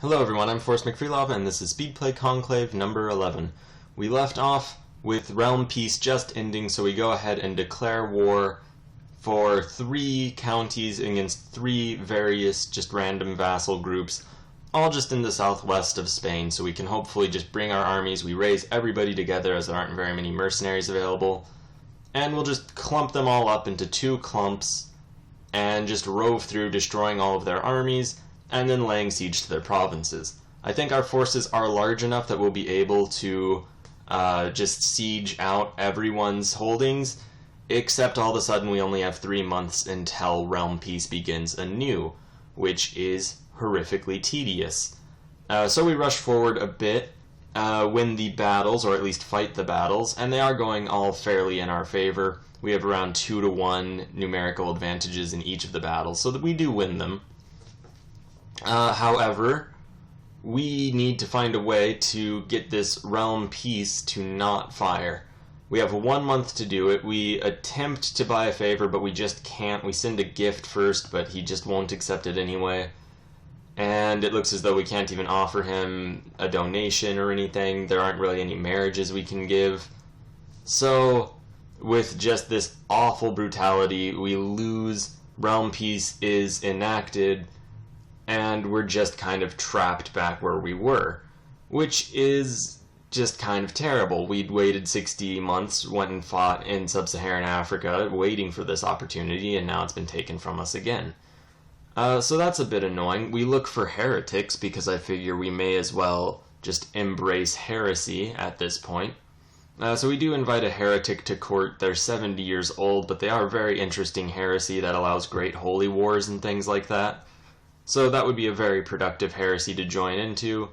Hello everyone, I'm Forrest McFreelove, and this is Speedplay Conclave number 11. We left off with Realm Peace just ending, so we go ahead and declare war for 3 counties against 3 various just random vassal groups, all just in the southwest of Spain, so we can hopefully just bring our armies, we raise everybody together as there aren't very many mercenaries available, and we'll just clump them all up into 2 clumps and just rove through destroying all of their armies and then laying siege to their provinces. I think our forces are large enough that we'll be able to just siege out everyone's holdings, except all of a sudden we only have 3 months until Realm Peace begins anew, which is horrifically tedious. So we rush forward a bit, win the battles, or at least fight the battles, and they are going all fairly in our favor. We have around 2-to-1 numerical advantages in each of the battles, so that we do win them. However, we need to find a way to get this Realm Peace to not fire. We have 1 month to do it. We attempt to buy a favor, but we just can't. We send a gift first, but he just won't accept it anyway. And it looks as though we can't even offer him a donation or anything. There aren't really any marriages we can give. So, with just this awful brutality, we lose. Realm Peace is enacted, and we're just kind of trapped back where we were, which is just kind of terrible. We'd waited 60 months, went and fought in sub-Saharan Africa, waiting for this opportunity, and now it's been taken from us again. So that's a bit annoying. We look for heretics, because I figure we may as well just embrace heresy at this point. So we do invite a heretic to court. They're 70 years old, but they are a very interesting heresy that allows great holy wars and things like that. So that would be a very productive heresy to join into.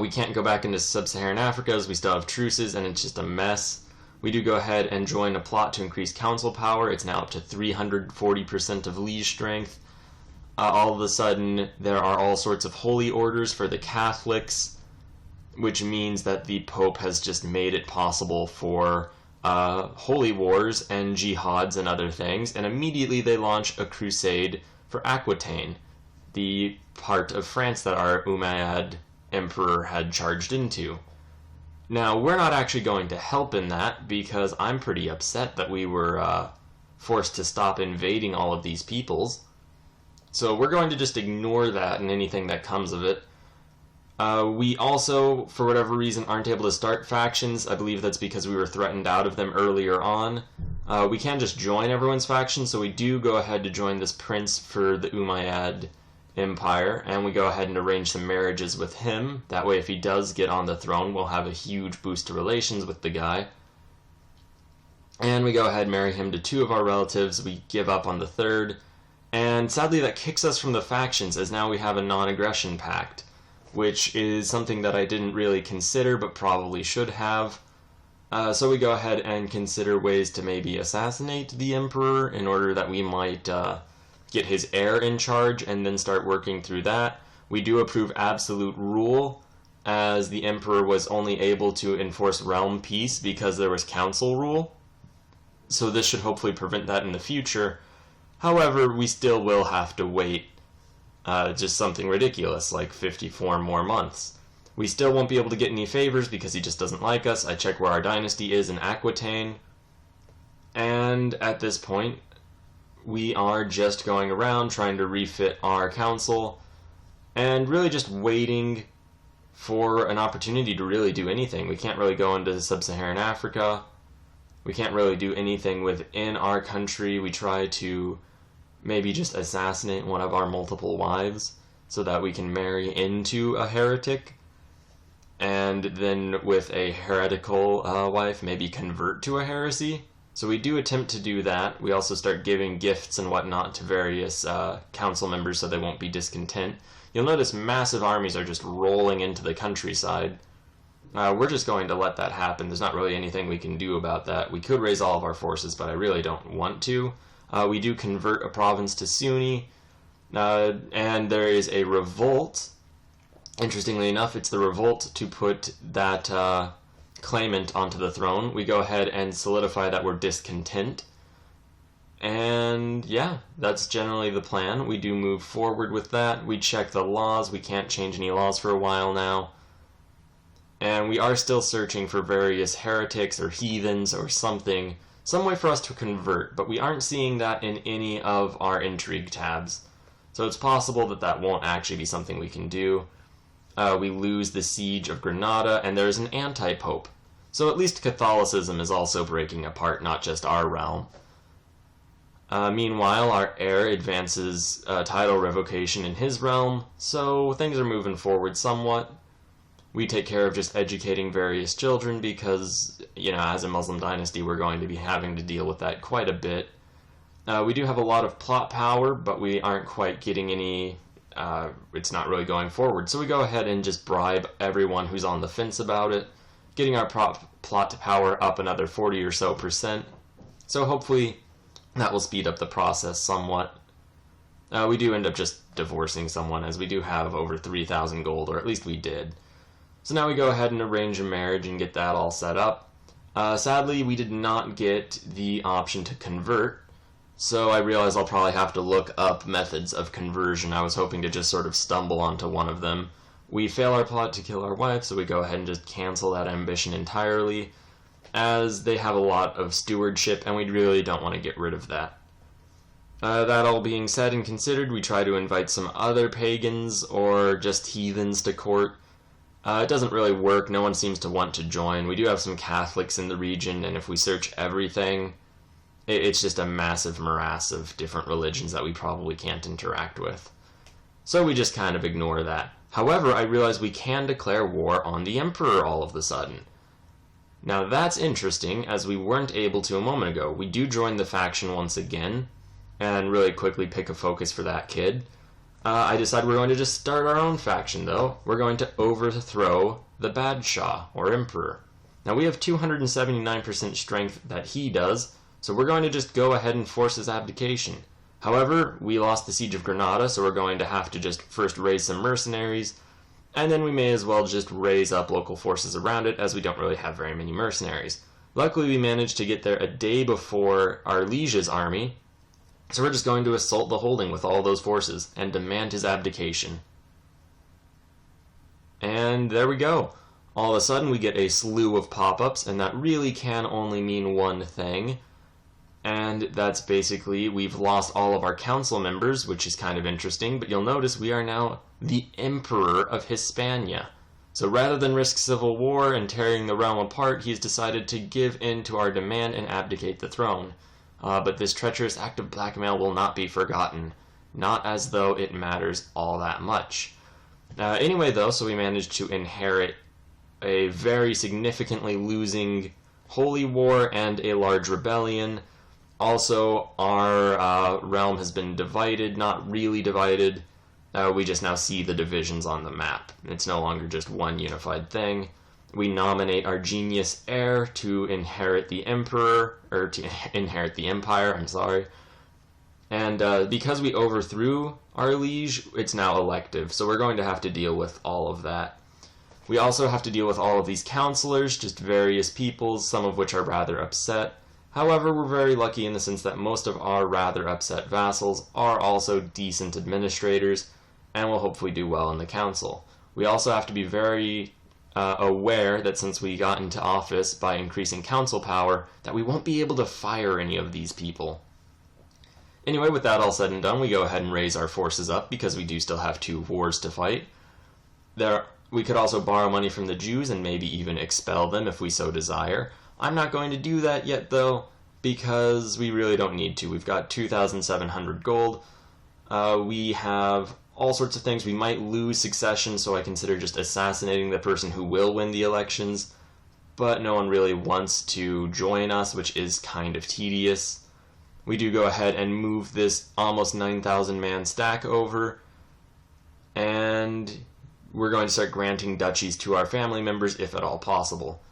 We can't go back into sub-Saharan Africa as we still have truces and it's just a mess. We do go ahead and join a plot to increase council power. It's now up to 340% of liege strength. All of a sudden there are all sorts of holy orders for the Catholics, which means that the Pope has just made it possible for holy wars and jihads and other things, and immediately they launch a crusade for Aquitaine, the part of France that our Umayyad Emperor had charged into. Now, we're not actually going to help in that, because I'm pretty upset that we were forced to stop invading all of these peoples. So we're going to just ignore that and anything that comes of it. We also, for whatever reason, aren't able to start factions. I believe that's because we were threatened out of them earlier on. We can just join everyone's faction, so we do go ahead to join this prince for the Umayyad Empire, and we go ahead and arrange some marriages with him. That way, if he does get on the throne, we'll have a huge boost to relations with the guy. And we go ahead and marry him to 2 of our relatives. We give up on the 3rd. And sadly, that kicks us from the factions, as now we have a non-aggression pact, which is something that I didn't really consider, but probably should have. So we go ahead and consider ways to maybe assassinate the Emperor in order that we might get his heir in charge and then start working through that. We do approve absolute rule, as the Emperor was only able to enforce realm peace because there was council rule. So this should hopefully prevent that in the future. However, we still will have to wait just something ridiculous, like 54 more months. We still won't be able to get any favors because he just doesn't like us. I check where our dynasty is in Aquitaine. And at this point, we are just going around trying to refit our council and really just waiting for an opportunity to really do anything. We can't really go into sub-Saharan Africa. We can't really do anything within our country. We try to maybe just assassinate one of our multiple wives so that we can marry into a heretic, and then with a heretical wife maybe convert to a heresy. So we do attempt to do that. We also start giving gifts and whatnot to various council members so they won't be discontent. You'll notice massive armies are just rolling into the countryside. We're just going to let that happen. There's not really anything we can do about that. We could raise all of our forces, but I really don't want to. We do convert a province to Sunni, and there is a revolt. Interestingly enough, it's the revolt to put that claimant onto the throne. We go ahead and solidify that we're discontent, And yeah, that's generally the plan. We do move forward with that. We check the laws. We can't change any laws for a while now. And we are still searching for various heretics or heathens or something, some way for us to convert, but we aren't seeing that in any of our intrigue tabs. So it's possible that that won't actually be something we can do. We lose the siege of Granada, and there's an anti-pope. So at least Catholicism is also breaking apart, not just our realm. Meanwhile, our heir advances title revocation in his realm, so things are moving forward somewhat. We take care of just educating various children because, as a Muslim dynasty, we're going to be having to deal with that quite a bit. We do have a lot of plot power, but we aren't quite getting any, it's not really going forward. So we go ahead and just bribe everyone who's on the fence about it, getting our plot power up another 40 or so %. So hopefully that will speed up the process somewhat. We do end up just divorcing someone, as we do have over 3,000 gold, or at least we did. So now we go ahead and arrange a marriage and get that all set up. Sadly, we did not get the option to convert, so I realize I'll probably have to look up methods of conversion. I was hoping to just sort of stumble onto one of them. We fail our plot to kill our wife, so we go ahead and just cancel that ambition entirely, as they have a lot of stewardship, and we really don't want to get rid of that. That all being said and considered, we try to invite some other pagans or just heathens to court. It doesn't really work. No one seems to want to join. We do have some Catholics in the region, and if we search everything, it's just a massive morass of different religions that we probably can't interact with. So we just kind of ignore that. However, I realize we can declare war on the Emperor all of a sudden. Now that's interesting, as we weren't able to a moment ago. We do join the faction once again, and really quickly pick a focus for that kid. I decide we're going to just start our own faction, though. We're going to overthrow the Badshah, or Emperor. Now, we have 279% strength that he does, so we're going to just go ahead and force his abdication. However, we lost the Siege of Granada, so we're going to have to just first raise some mercenaries, and then we may as well just raise up local forces around it, as we don't really have very many mercenaries. Luckily, we managed to get there a day before our Liege's army, so we're just going to assault the holding with all those forces and demand his abdication. And there we go. All of a sudden we get a slew of pop-ups, and that really can only mean one thing. And that's basically we've lost all of our council members, which is kind of interesting, but you'll notice we are now the Emperor of Hispania. So rather than risk civil war and tearing the realm apart, he's decided to give in to our demand and abdicate the throne. But this treacherous act of blackmail will not be forgotten, not as though it matters all that much. Anyway, though, so we managed to inherit a very significantly losing holy war and a large rebellion. Also, our realm has been divided, not really divided. We just now see the divisions on the map. It's no longer just one unified thing. We nominate our genius heir to inherit the emperor, or to inherit the empire, I'm sorry. And because we overthrew our liege, it's now elective, so we're going to have to deal with all of that. We also have to deal with all of these counselors, just various peoples, some of which are rather upset. However, we're very lucky in the sense that most of our rather upset vassals are also decent administrators, and will hopefully do well in the council. We also have to be very aware that since we got into office by increasing council power, that we won't be able to fire any of these people. Anyway, with that all said and done, we go ahead and raise our forces up because we do still have 2 wars to fight. We could also borrow money from the Jews and maybe even expel them if we so desire. I'm not going to do that yet, though, because we really don't need to. We've got 2,700 gold. We have all sorts of things. We might lose succession, so I consider just assassinating the person who will win the elections, but no one really wants to join us, which is kind of tedious. We do go ahead and move this almost 9,000 man stack over, and we're going to start granting duchies to our family members if at all possible.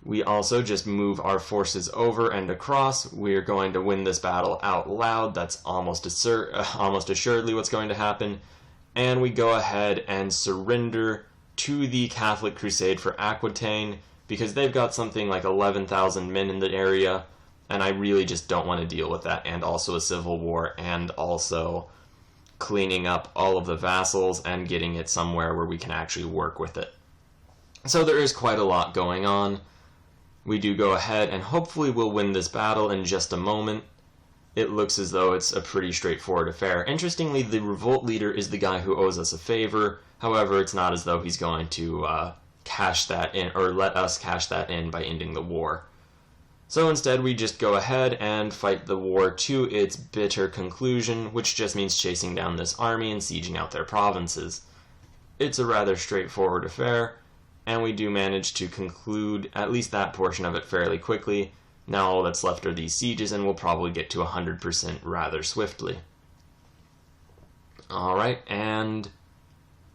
We also just move our forces over and across. We're going to win this battle out loud. That's almost assuredly what's going to happen. And we go ahead and surrender to the Catholic Crusade for Aquitaine, because they've got something like 11,000 men in the area, and I really just don't want to deal with that, and also a civil war, and also cleaning up all of the vassals and getting it somewhere where we can actually work with it. So there is quite a lot going on. We do go ahead, and hopefully we'll win this battle in just a moment. It looks as though it's a pretty straightforward affair. Interestingly, the revolt leader is the guy who owes us a favor. However, it's not as though he's going to cash that in, or let us cash that in by ending the war. So instead, we just go ahead and fight the war to its bitter conclusion, which just means chasing down this army and sieging out their provinces. It's a rather straightforward affair, and we do manage to conclude at least that portion of it fairly quickly. Now all that's left are these sieges, and we'll probably get to 100% rather swiftly. Alright, and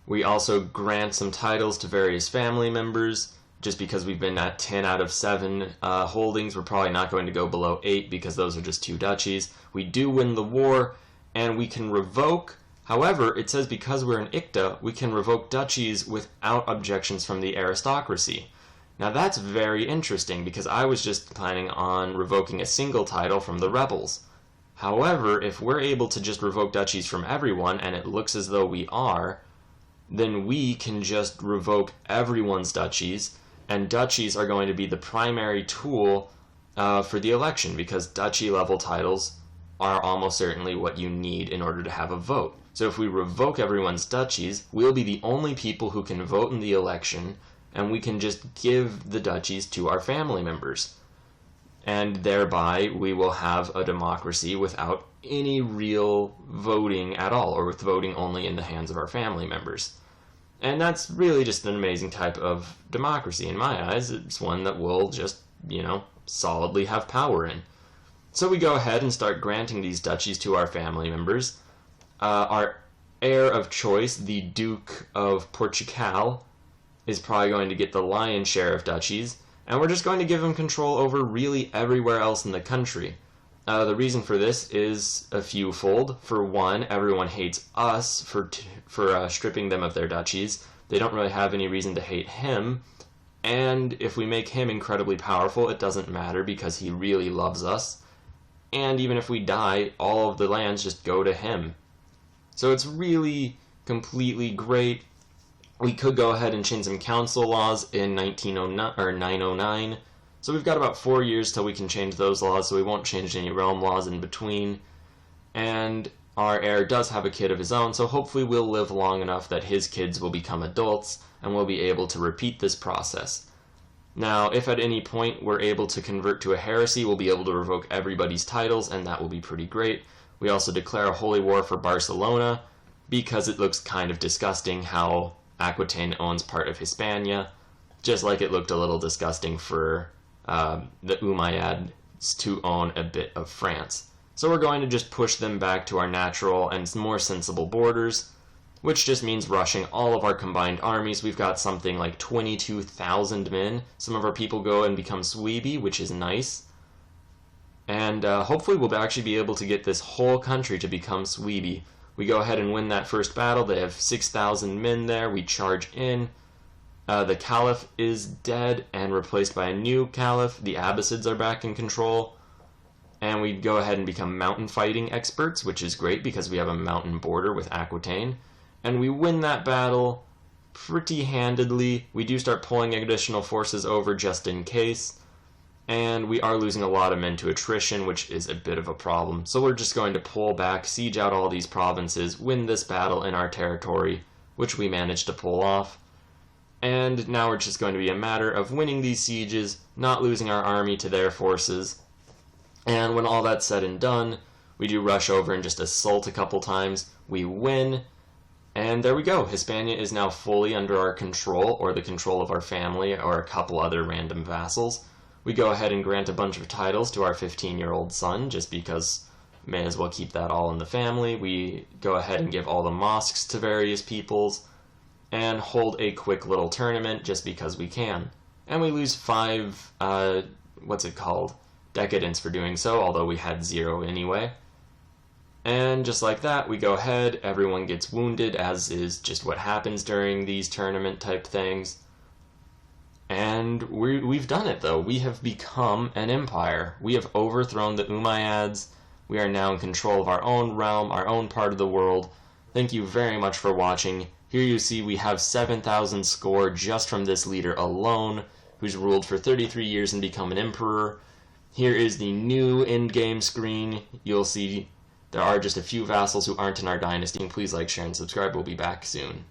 we also grant some titles to various family members. Just because we've been at 10 out of 7 holdings, we're probably not going to go below 8 because those are just 2 duchies. We do win the war, and we can revoke. However, it says because we're an Icta, we can revoke duchies without objections from the aristocracy. Now that's very interesting because I was just planning on revoking a single title from the rebels. However, if we're able to just revoke duchies from everyone, and it looks as though we are, then we can just revoke everyone's duchies, and duchies are going to be the primary tool for the election, because duchy level titles are almost certainly what you need in order to have a vote. So if we revoke everyone's duchies, we'll be the only people who can vote in the election, and we can just give the duchies to our family members. And thereby we will have a democracy without any real voting at all, or with voting only in the hands of our family members. And that's really just an amazing type of democracy in my eyes. It's one that we'll just, solidly have power in. So we go ahead and start granting these duchies to our family members. Our heir of choice, the Duke of Portugal, is probably going to get the lion's share of duchies, and we're just going to give him control over really everywhere else in the country. The reason for this is a few-fold. For one, everyone hates us for stripping them of their duchies. They don't really have any reason to hate him, and if we make him incredibly powerful, it doesn't matter because he really loves us. And even if we die, all of the lands just go to him. So it's really completely great. We could go ahead and change some council laws in 909. So we've got about 4 years till we can change those laws, so we won't change any realm laws in between. And our heir does have a kid of his own, so hopefully we'll live long enough that his kids will become adults, and we'll be able to repeat this process. Now, if at any point we're able to convert to a heresy, we'll be able to revoke everybody's titles, and that will be pretty great. We also declare a holy war for Barcelona, because it looks kind of disgusting how Aquitaine owns part of Hispania, just like it looked a little disgusting for the Umayyads to own a bit of France. So we're going to just push them back to our natural and more sensible borders, which just means rushing all of our combined armies. We've got something like 22,000 men. Some of our people go and become Sweeby, which is nice. And hopefully we'll actually be able to get this whole country to become Sweeby. We go ahead and win that first battle. They have 6,000 men there. We charge in. The Caliph is dead and replaced by a new Caliph. The Abbasids are back in control. And we go ahead and become mountain fighting experts, which is great because we have a mountain border with Aquitaine. And we win that battle pretty handedly. We do start pulling additional forces over just in case. And we are losing a lot of men to attrition, which is a bit of a problem. So we're just going to pull back, siege out all these provinces, win this battle in our territory, which we managed to pull off. And now we're just going to be a matter of winning these sieges, not losing our army to their forces. And when all that's said and done, we do rush over and just assault a couple times. We win. And there we go. Hispania is now fully under our control, or the control of our family, or a couple other random vassals. We go ahead and grant a bunch of titles to our 15-year-old son, just because may as well keep that all in the family. We go ahead and give all the mosques to various peoples, and hold a quick little tournament just because we can. And we lose 5, decadence for doing so, although we had 0 anyway. And just like that, we go ahead, everyone gets wounded, as is just what happens during these tournament type things. And we've done it, though. We have become an empire. We have overthrown the Umayyads. We are now in control of our own realm, our own part of the world. Thank you very much for watching. Here you see we have 7,000 score just from this leader alone, who's ruled for 33 years and become an emperor. Here is the new endgame screen. You'll see there are just a few vassals who aren't in our dynasty. Please like, share, and subscribe. We'll be back soon.